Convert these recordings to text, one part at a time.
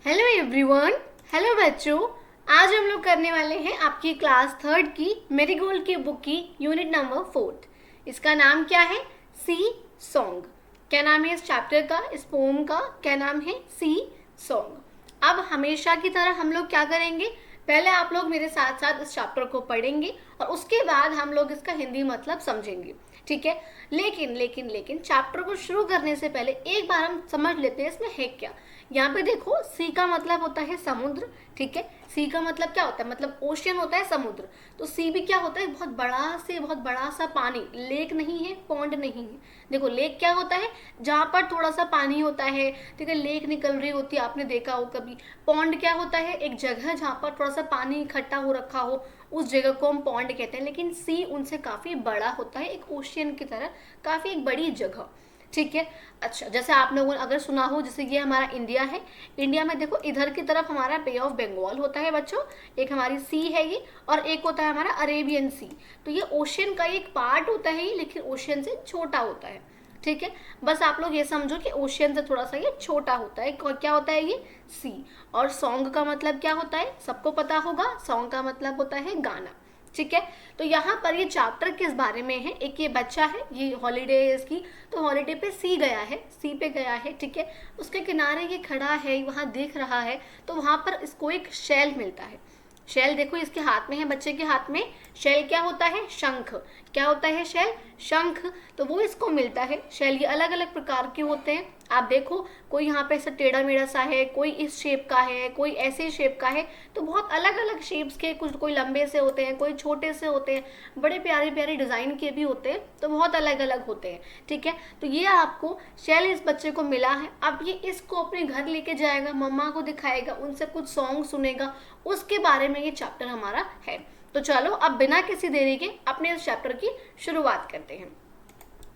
Hello everyone. Hello बच्चों, आज हम लोग करने वाले हैं आपकी क्लास थर्ड की मेरीगोल्ड की बुक की यूनिट नंबर 4। इसका नाम क्या है? सी सॉन्ग। क्या नाम है इस चैप्टर का, इस पोम का? क्या नाम है? सी सॉन्ग। अब हमेशा की तरह हम लोग क्या करेंगे, पहले आप लोग मेरे साथ साथ इस चैप्टर को पढ़ेंगे और उसके बाद हम लोग इसका हिंदी मतलब समझेंगे, ठीक है। लेकिन लेकिन लेकिन चैप्टर को शुरू करने से पहले एक बार हम समझ लेते हैं इसमें है क्या। यहाँ पे देखो, सी का मतलब होता है समुद्र, ठीक है। सी का मतलब क्या होता है, मतलब ओशियन होता है, समुद्र। तो सी भी क्या होता है, बहुत बड़ा सा पानी। लेक नहीं है, पॉन्ड नहीं है। देखो लेक क्या होता है, जहाँ पर थोड़ा सा पानी होता है, ठीक है, लेक निकल रही होती है, आपने देखा हो कभी। पॉन्ड क्या होता है, एक जगह जहाँ पर थोड़ा सा पानी इकट्ठा हो रखा हो, उस जगह को हम पॉन्ड कहते हैं। लेकिन सी उनसे काफी बड़ा होता है, एक ओशियन की तरह, काफी एक बड़ी जगह, ठीक है। अच्छा, जैसे आप लोगों ने अगर सुना हो, जैसे ये हमारा इंडिया है। इंडिया में देखो इधर की तरफ हमारा बे ऑफ बंगाल होता है बच्चों, एक हमारी सी है ये, और एक होता है हमारा अरेबियन सी। तो ये ओशियन का एक पार्ट होता है ये, लेकिन ओशियन से छोटा होता है, ठीक है। बस आप लोग ये समझो कि ओशियन से थोड़ा सा ये छोटा होता है। क्या होता है ये? सी। और सॉन्ग का मतलब क्या होता है, सबको पता होगा, सॉन्ग का मतलब होता है गाना, ठीक है। तो यहाँ पर ये चैप्टर किस बारे में है, एक ये बच्चा है, ये हॉलीडे है इसकी, तो हॉलीडे पे सी गया है, सी पे गया है, ठीक है। उसके किनारे ये खड़ा है, वहाँ देख रहा है, तो वहाँ पर इसको एक शेल मिलता है। शेल देखो इसके हाथ में है, बच्चे के हाथ में। शेल क्या होता है? शंख। क्या होता है शेल? शंख। तो वो इसको मिलता है। शेल ये अलग अलग प्रकार के होते हैं, आप देखो, कोई यहाँ पे ऐसा टेढ़ा मेढ़ा सा है, कोई इस शेप का है, कोई ऐसे शेप का है। तो बहुत अलग अलग शेप्स के, कुछ कोई लंबे से होते हैं, कोई छोटे से होते हैं, बड़े प्यारे प्यारे डिजाइन के भी होते हैं, तो बहुत अलग अलग होते हैं, ठीक है। तो ये आपको शेल इस बच्चे को मिला है। अब ये इसको अपने घर लेके जाएगा, मम्मा को दिखाएगा, उनसे कुछ सॉन्ग सुनेगा, उसके बारे में ये चैप्टर हमारा है। तो चलो अब बिना किसी देरी के अपने इस चैप्टर की शुरुआत करते हैं,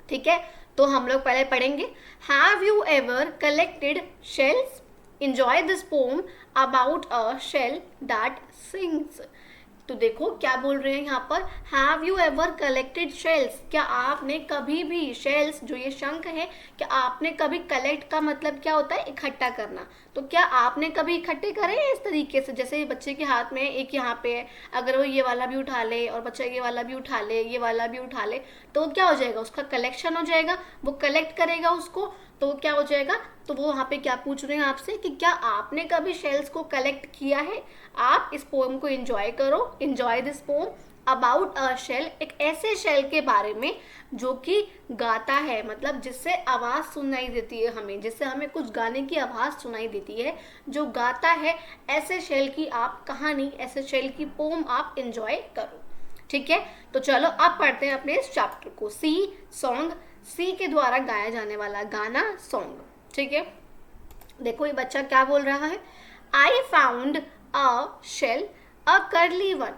ठीक है। तो हम लोग पहले पढ़ेंगे, have you ever collected shells? Enjoy this poem about a shell that sings. तो देखो क्या बोल रहे हैं यहाँ पर, have you ever collected shells? क्या आपने कभी भी, शेल्स जो ये शंख है, क्या आपने कभी, कलेक्ट का मतलब क्या होता है, इकट्ठा करना। तो क्या आपने कभी इकट्ठे करे हैं इस तरीके से, जैसे बच्चे के हाथ में एक यहाँ पे है, अगर वो ये वाला भी उठा ले और बच्चा ये वाला भी उठा ले, ये वाला भी उठा ले, तो क्या हो जाएगा, उसका कलेक्शन हो जाएगा, वो कलेक्ट करेगा उसको, तो क्या हो जाएगा। तो वो वहाँ पे क्या पूछ रहे हैं आपसे कि क्या आपने कभी शेल्स को कलेक्ट किया है। आप इस पोएम को एंजॉय करो, enjoy this poem about a shell, एक ऐसे शेल के बारे में जो कि गाता है, मतलब जिससे आवाज सुनाई देती है हमें, जिससे हमें कुछ गाने की आवाज सुनाई देती है, जो गाता है, ऐसे शेल की आप कहानी, ऐसे शेल की पोम आप एंजॉय करो, ठीक है। तो चलो अब पढ़ते हैं अपने इस चैप्टर को, सी सॉन्ग, सी के द्वारा गाया जाने वाला गाना, सॉन्ग, ठीक है। देखो ये बच्चा क्या बोल रहा है, I found a shell, a curly one,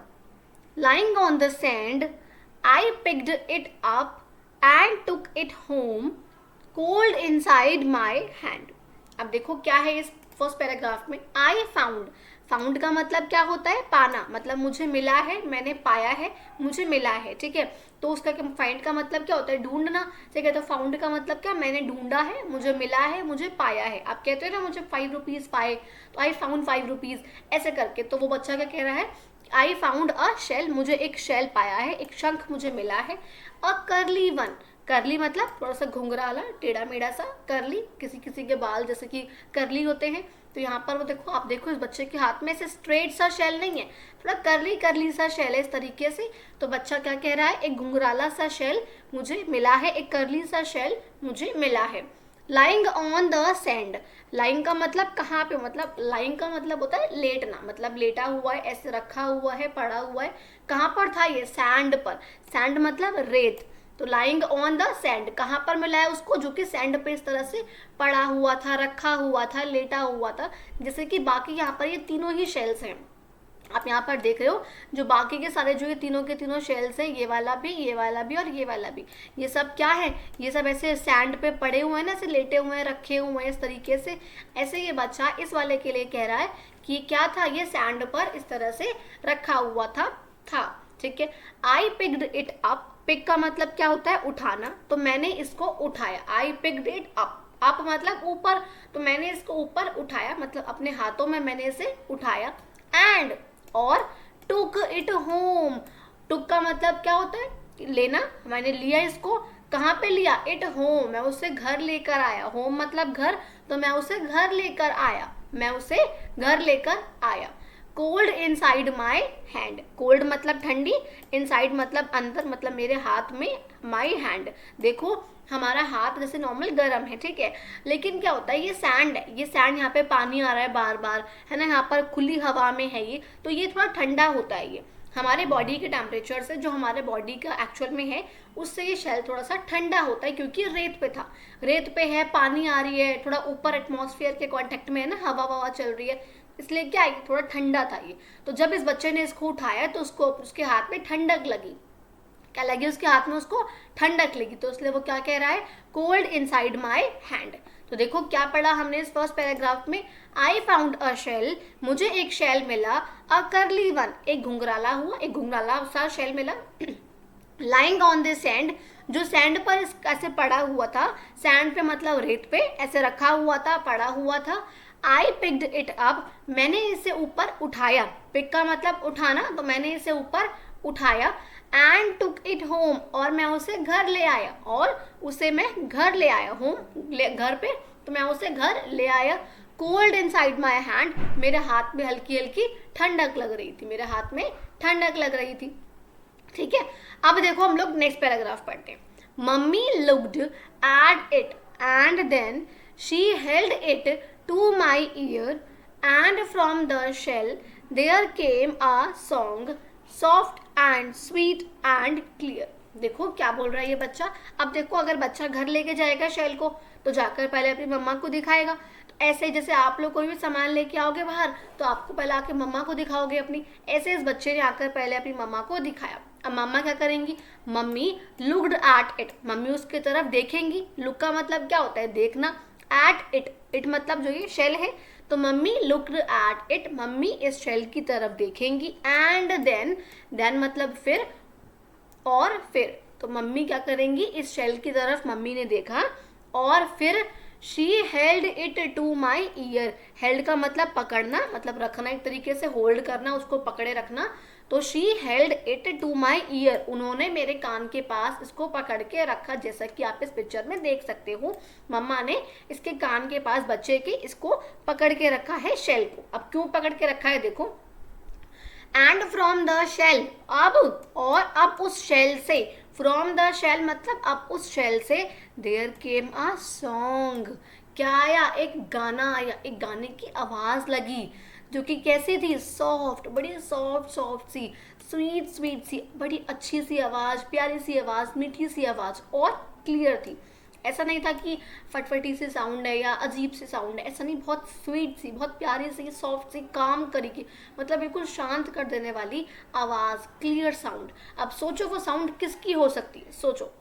lying on the sand. I picked it up and took it home, cold inside my hand. अब देखो क्या है इस फर्स्ट पैराग्राफ में, आई फाउंड। फाउंड का मतलब क्या होता है, पाना, मतलब मुझे मिला है, मैंने पाया है, मुझे मिला है, ठीक है। तो उसका फाइंड का मतलब क्या होता है, ढूंढना, ठीक है। तो फाउंड का मतलब क्या, मैंने ढूंढा है, मुझे मिला है, मुझे पाया है। आप कहते हो ना मुझे 5 रुपीज पाए, तो आई फाउंड 5 रुपीज, ऐसे करके। तो वो बच्चा क्या कह रहा है, आई फाउंड अ शेल, मुझे एक शेल पाया है, एक शंख मुझे मिला है। अ करली वन, करली मतलब थोड़ा सा घुंघराला, टेढ़ा मेढ़ा सा, करली, किसी किसी के बाल जैसे कि करली होते हैं। तो यहाँ पर वो देखो, आप देखो इस बच्चे के हाथ में ऐसे स्ट्रेट सा शेल नहीं है, थोड़ा करली करली सा शेल है इस तरीके से। तो बच्चा क्या कह रहा है, एक घुंघराला सा शेल मुझे मिला है, एक करली सा शेल मुझे मिला है। Lying on the sand, lying का मतलब कहाँ पे, मतलब लाइंग का मतलब होता है लेटना, मतलब लेटा हुआ है, ऐसे रखा हुआ है, पड़ा हुआ है। कहाँ पर था ये, सैंड पर। सैंड मतलब रेत। तो लाइंग ऑन द सैंड, कहाँ पर मिला है उसको, जो कि सैंड पे इस तरह से पड़ा हुआ था, रखा हुआ था, लेटा हुआ था। जैसे कि बाकी यहाँ पर ये तीनों ही शेल्स हैं, आप यहाँ पर देख रहे हो, जो बाकी के सारे जो ये तीनों के तीनों शेल्स हैं, ये वाला भी, ये वाला भी और ये वाला भी, ये सब क्या है, ये सब ऐसे सैंड पे पड़े हुए हैं ना, ऐसे लेटे हुए हैं, रखे हुए हैं इस तरीके से। ऐसे ये बच्चा इस वाले के लिए कह रहा है कि क्या था, ये सैंड पर इस तरह से रखा हुआ था, ठीक है। I picked it up, pick का मतलब क्या होता है, उठाना, तो मैंने इसको उठाया, आई पिक्ड इट अप, अप मतलब ऊपर, तो मैंने इसको ऊपर उठाया, मतलब अपने हाथों में मैंने इसे उठाया। एंड और टुक इट होम, टुक का मतलब क्या होता है, लेना, मैंने लिया इसको, कहाँ पे लिया, इट होम, मैं उसे घर लेकर आया, होम मतलब घर, तो मैं उसे घर लेकर आया, मैं उसे घर लेकर आया। Cold in side my hand, cold मतलब ठंडी, इन साइड मतलब अंदर, मतलब मेरे हाथ में, माई हैंड, देखो हमारा हाथ जैसे नॉर्मल गर्म है, ठीक है, लेकिन क्या होता है, ये सैंड है, ये सैंड, यहाँ पे पानी आ रहा है बार बार, है ना, यहाँ पर खुली हवा में है ये, तो ये थोड़ा ठंडा होता है, ये हमारे बॉडी के टेम्परेचर से, जो हमारे बॉडी का एक्चुअल में है, उससे ये शेल थोड़ा सा ठंडा होता है, क्योंकि रेत पे था, रेत पे है, पानी आ रही है, थोड़ा ऊपर एटमॉस्फेयर के कांटेक्ट में है ना, हवा ववा चल रही है, इसलिए क्या है, थोड़ा ठंडा था ये। तो जब इस बच्चे ने इसको उठाया तो उसको, उसके हाथ में ठंडक लगी, क्या लगी, उसके हाथ में उसको ठंडक लगी, तो इसलिए वो क्या कह रहा है, कोल्ड इनसाइड माई हैंड। तो देखो क्या पढ़ा हमने इस फर्स्ट पैराग्राफ में, आई फाउंड अ शेल, मुझे एक शेल मिला, अ करली वन, एक घुंघराला हुआ, एक घुंघराला सा शेल मिला, लाइंग ऑन द सैंड, जो सैंड पर ऐसे पड़ा हुआ था, सैंड पे मतलब रेत पे ऐसे रखा हुआ था, पड़ा हुआ था। आई पिक्ड इट अप, मैंने इसे ऊपर उठाया, पिक का मतलब उठाना, तो मैंने इसे ऊपर उठाया। एंड टुक इट होम, और मैं उसे घर ले आया, और उसे मैं घर ले आया, होम घर पे, तो मैं उसे घर ले आया। Cold in side my hand, मेरे हाथ में हल्की हल्की ठंडक लग रही थी, मेरे हाथ में ठंडक लग रही थी, ठीक है। अब देखो हम लोग नेक्स्ट पैराग्राफ पढ़ते हैं। Mummy looked at it and then she held it to my ear and from the shell there came a song soft and sweet and clear. देखो क्या बोल रहा है ये बच्चा। अब देखो अगर बच्चा घर लेके जाएगा शेल को, तो जाकर पहले अपनी मम्मा को दिखाएगा, तो ऐसे जैसे आप लोग कोई भी सामान लेके आओगे बाहर, तो आपको पहले आके मम्मा को दिखाओगे अपनी, ऐसे इस बच्चे ने आकर पहले अपनी मम्मा को दिखाया। अब मम्मा क्या करेंगी, mummy looked at it, mummy उसके तरफ देखेंगी, लुक का मतलब क्या होता है, देखना, एट इट, इट मतलब जो ये शेल है, तो mummy looked at it, mummy इस शेल की तरफ देखेंगी। एंड देन, देन मतलब फिर, और फिर, तो मम्मी क्या करेंगी, इस शेल की तरफ मम्मी ने देखा, और फिर she held it to my ear, held का मतलब पकड़ना, मतलब रखना, एक तरीके से होल्ड करना, उसको पकड़े रखना, तो she held it to my ear, उन्होंने मेरे कान के पास इसको पकड़ के रखा, जैसा कि आप इस पिक्चर में देख सकते हो, मम्मा ने इसके कान के पास बच्चे के इसको पकड़ के रखा है शेल को। अब क्यों पकड़ के रखा है देखो, एंड फ्रॉम द शेल, अब, और अब उस शेल से, फ्रॉम द शेल मतलब अब उस शेल से, देयर केम अ सॉन्ग, क्या आया, एक गाना आया, एक गाने की आवाज लगी, जो कि कैसी थी, सॉफ्ट, बड़ी सॉफ्ट सॉफ्ट सी, स्वीट स्वीट सी, बड़ी अच्छी सी आवाज, प्यारी सी आवाज, मीठी सी आवाज, और क्लियर थी। ऐसा नहीं था कि फटफटी सी साउंड है या अजीब सी साउंड है, ऐसा नहीं, बहुत स्वीट सी, बहुत प्यारी सी, सॉफ्ट सी, काम करेगी, मतलब बिल्कुल शांत कर देने वाली आवाज़, क्लियर साउंड। अब सोचो वो साउंड किसकी हो सकती है, सोचो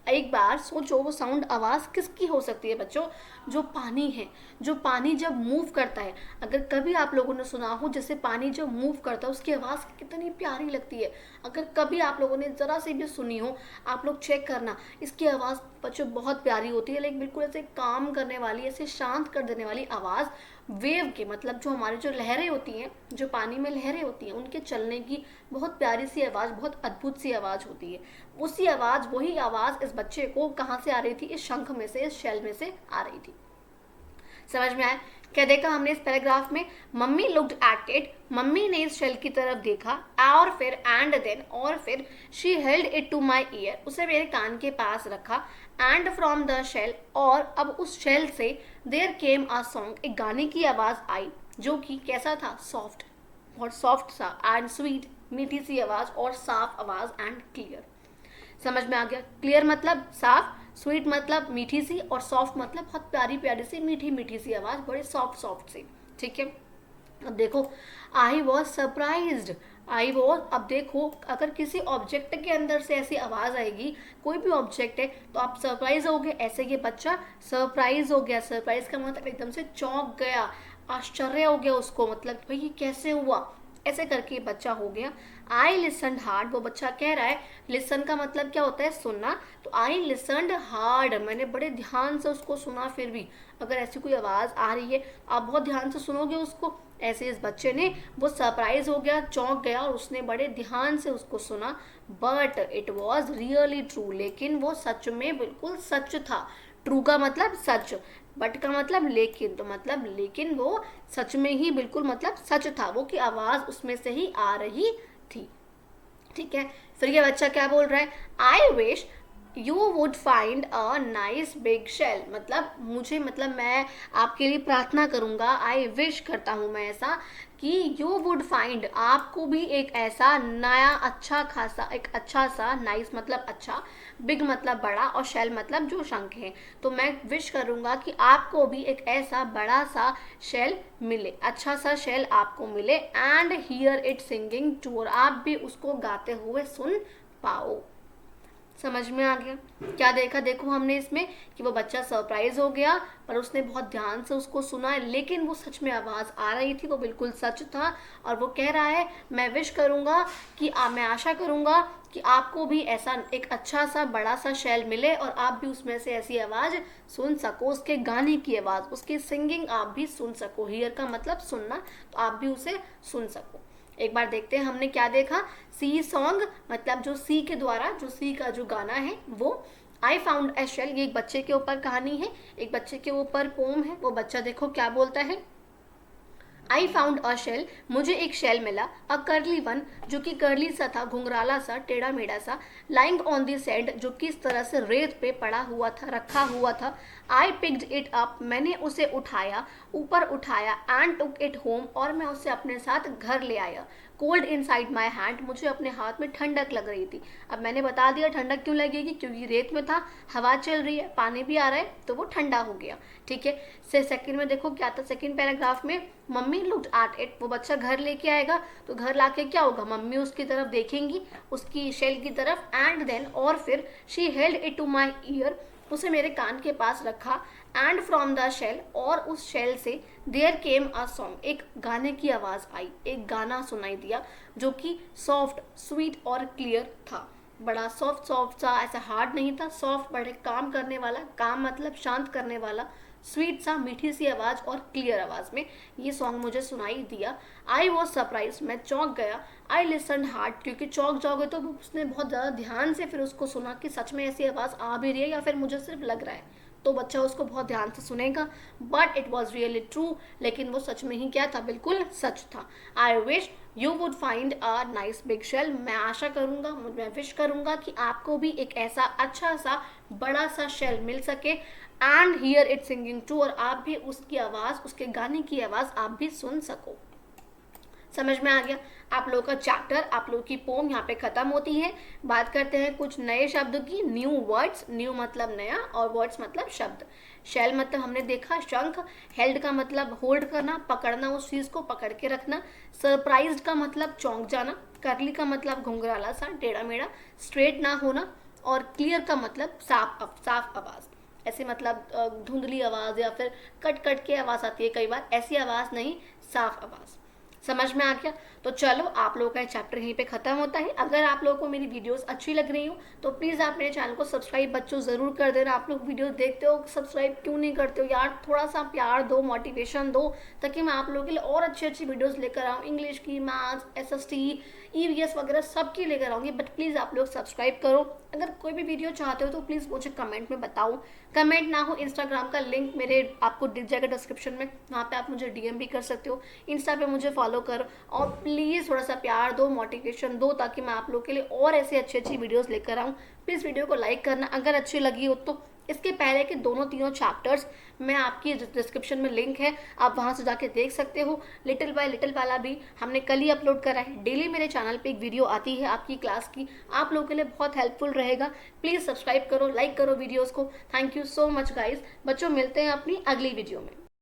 एक बार सोचो, वो साउंड आवाज़ किसकी हो सकती है बच्चों, जो पानी है, जो पानी जब मूव करता है, अगर कभी आप लोगों ने सुना हो जैसे पानी जब मूव करता है उसकी आवाज़ कितनी प्यारी लगती है, अगर कभी आप लोगों ने ज़रा सी भी सुनी हो, आप लोग चेक करना, इसकी आवाज़ बच्चों बहुत प्यारी होती है, लेकिन बिल्कुल ऐसे काम करने वाली, ऐसे शांत कर देने वाली आवाज़, वेव के मतलब जो हमारे जो लहरें होती हैं, जो पानी में लहरें होती हैं, उनके चलने की बहुत प्यारी सी आवाज़, बहुत अद्भुत सी आवाज़ होती है। उसी आवाज़, वही आवाज़ इस बच्चे को कहाँ से आ रही थी, इस शंख में से, इस शेल में से आ रही थी। समझ में आया क्या देखा हमने इस पैराग्राफ में, mummy looked at it, mummy ने इस शेल की तरफ देखा, और फिर एंड देन, और फिर she held it to my ear, उसे मेरे कान के पास रखा, एंड फ्रॉम द शेल, और अब उस शेल से देयर केम अ सॉन्ग, एक गाने की आवाज़ आई, जो कि कैसा था, सॉफ्ट, बहुत सॉफ्ट सा, एंड स्वीट, मीठी सी आवाज़, और साफ आवाज़, एंड क्लियर। समझ में आ गया, क्लियर मतलब साफ, स्वीट मतलब मीठी सी, और सॉफ्ट मतलब बहुत प्यारी प्यारी सी, मीठी मीठी सी आवाज़, बड़ी सॉफ्ट सॉफ्ट सी, ठीक है। अब देखो, I was surprised, I was, अब देखो अगर किसी ऑब्जेक्ट के अंदर से ऐसी आवाज़ आएगी, कोई भी ऑब्जेक्ट है, तो आप सरप्राइज होगे, ऐसे ये बच्चा सरप्राइज हो गया, सरप्राइज का मतलब एकदम से चौंक गया, आश्चर्य हो गया उसको, मतलब भाई ये कैसे हुआ, ऐसे करके बच्चा हो गया। आई लिसनड हार्ड, वो बच्चा कह रहा है, लिसन का मतलब क्या होता है, सुनना, तो आई लिसनड हार्ड, मैंने बड़े ध्यान से उसको सुना। फिर भी अगर ऐसी कोई आवाज़ आ रही है आप बहुत ध्यान से सुनोगे उसको। ऐसे इस बच्चे ने वो सरप्राइज हो गया, चौंक गया और उसने बड़े ध्यान से उसको सुना। But it was really true, लेकिन वो सच में बिल्कुल सच था। ट्रू का मतलब सच, बट का मतलब लेकिन, तो मतलब लेकिन वो सच में ही बिल्कुल मतलब सच था, वो की आवाज उसमें से ही आ रही थी। ठीक है, फिर ये बच्चा क्या बोल रहा है, I wish you would find a nice big shell, मतलब मुझे, मतलब मैं आपके लिए प्रार्थना करूंगा, आई विश करता हूं मैं ऐसा कि यू वुड फाइंड, आपको भी एक ऐसा नया अच्छा खासा, एक अच्छा सा, नाइस मतलब अच्छा, बिग मतलब बड़ा और शेल मतलब जो शंख है, तो मैं विश करूंगा कि आपको भी एक ऐसा बड़ा सा शेल मिले, अच्छा सा शेल आपको मिले, and hear it singing too, और आप भी उसको गाते हुए सुन पाओ। समझ में आ गया क्या देखा, देखो हमने इसमें कि वो बच्चा सरप्राइज हो गया पर उसने बहुत ध्यान से उसको सुना, लेकिन वो सच में आवाज़ आ रही थी, वो बिल्कुल सच था। और वो कह रहा है मैं विश करूँगा कि मैं आशा करूँगा कि आपको भी ऐसा एक अच्छा सा बड़ा सा शेल मिले और आप भी उसमें से ऐसी आवाज़ सुन सको, उसके गाने की आवाज़, उसकी सिंगिंग आप भी सुन सको। हियर का मतलब सुनना, तो आप भी उसे सुन सको। एक बार देखते हैं हमने क्या देखा। सी सॉन्ग मतलब जो सी के द्वारा, जो सी का जो गाना है वो। आई फाउंड ए शेल, ये एक बच्चे के ऊपर कहानी है, एक बच्चे के ऊपर पोम है। वो बच्चा देखो क्या बोलता है, आई फाउंड अ शेल, मुझे एक शेल मिला, अ कर्ली वन, जो कि कर्ली सा था, घुंघराला सा, टेढ़ा मेढ़ा सा, लाइंग ऑन दी सैंड, जो कि इस तरह से रेत पे पड़ा हुआ था, रखा हुआ था। आई पिक्ड इट अप, मैंने उसे उठाया, ऊपर उठाया, एंड टुक इट होम, और मैं उसे अपने साथ घर ले आया। Cold in side my hand, मुझे अपने हाथ में ठंडक लग रही थी। अब मैंने बता दिया ठंडक क्यों लगेगी, क्योंकि रेत में था, हवा चल रही है, पानी भी आ रहा है, तो वो ठंडा हो गया। ठीक है, से सेकंड में देखो क्या था, सेकंड पैराग्राफ में, मम्मी लुक्ड एट इट, वो बच्चा घर लेके आएगा, तो घर लाके क्या होगा, मम्मी उसकी तरफ देखेंगी, उसकी शेल की तरफ, एंड देन, और फिर she held it to my ear, उसे मेरे कान के पास रखा, एंड फ्रॉम द शेल, और उस शेल से देयर केम अ सॉन्ग, एक गाने की आवाज़ आई, एक गाना सुनाई दिया, जो कि सॉफ्ट, स्वीट और क्लियर था। बड़ा सॉफ्ट सॉफ्ट सा, ऐसा हार्ड नहीं था, सॉफ्ट, बड़े काम करने वाला, काम मतलब शांत करने वाला, स्वीट सा, मीठी सी आवाज़ और क्लियर आवाज़ में ये सॉन्ग मुझे सुनाई दिया। आई वॉज सरप्राइज, मैं चौंक गया। आई लिसन हार्ड, क्योंकि चौंक जाओगे तो उसने बहुत ज़्यादा ध्यान से फिर उसको सुना कि सच में ऐसी आवाज़ आ भी रही है या फिर मुझे सिर्फ लग रहा है, तो बच्चा उसको बहुत ध्यान से सुनेगा। But it was really true, लेकिन वो सच में ही क्या था, बिल्कुल सच था। I wish you would find a nice big shell, मैं आशा करूँगा, मैं विश करूँगा कि आपको भी एक ऐसा अच्छा सा बड़ा सा शेल मिल सके, and hear it singing too, और आप भी उसकी आवाज़, उसके गाने की आवाज़ आप भी सुन सको। समझ में आ गया। आप लोगों का चैप्टर, आप लोगों की पोम यहाँ पे खत्म होती है। बात करते हैं कुछ नए शब्दों की, न्यू वर्ड्स, न्यू मतलब नया और वर्ड्स मतलब शब्द। शेल मतलब हमने देखा शंख, हेल्ड का मतलब होल्ड करना, पकड़ना, उस चीज़ को पकड़ के रखना। सरप्राइज्ड का मतलब चौंक जाना, करली का मतलब घुंघराला सा, टेढ़ा मेढ़ा, स्ट्रेट ना होना, और क्लियर का मतलब साफ आवाज़। ऐसे मतलब धुंधली आवाज़ या फिर कट कट के आवाज़ आती है कई बार, ऐसी आवाज़ नहीं, साफ आवाज़। समझ में आ गया। तो चलो आप लोगों का चैप्टर यहीं पे खत्म होता है। अगर आप लोगों को मेरी वीडियोस अच्छी लग रही हो तो प्लीज़ आप मेरे चैनल को सब्सक्राइब बच्चों ज़रूर कर देना। आप लोग वीडियो देखते हो, सब्सक्राइब क्यों नहीं करते हो यार, थोड़ा सा प्यार दो, मोटिवेशन दो, ताकि मैं आप लोगों के लिए और अच्छी अच्छी वीडियोज़ लेकर आऊँ, इंग्लिश की, मैथ्स, SST, EVS वगैरह सबकी लेकर आऊँगी। बट प्लीज़ आप लोग सब्सक्राइब करो। अगर कोई भी वीडियो चाहते हो तो प्लीज़ मुझे कमेंट में बताओ। कमेंट ना हो, इंस्टाग्राम का लिंक मेरे आपको दिख जाएगा डिस्क्रिप्शन में, वहाँ पे आप मुझे DM भी कर सकते हो। इंस्टा पे मुझे फॉलो करो और प्लीज़ थोड़ा सा प्यार दो, मोटिवेशन दो, ताकि मैं आप लोग के लिए और ऐसे अच्छी अच्छी वीडियोस लेकर आऊँ। प्लीज़ वीडियो को लाइक करना अगर अच्छी लगी हो तो। इसके पहले के दोनों तीनों चैप्टर्स मैं आपकी डिस्क्रिप्शन में लिंक है, आप वहाँ से जाके देख सकते हो। लिटिल बाय लिटिल वाला भी हमने कल ही अपलोड करा है। डेली मेरे चैनल पे एक वीडियो आती है आपकी क्लास की, आप लोगों के लिए बहुत हेल्पफुल रहेगा। प्लीज़ सब्सक्राइब करो, लाइक करो वीडियोज़ को। Thank you so much guys. बच्चों मिलते हैं अपनी अगली वीडियो में।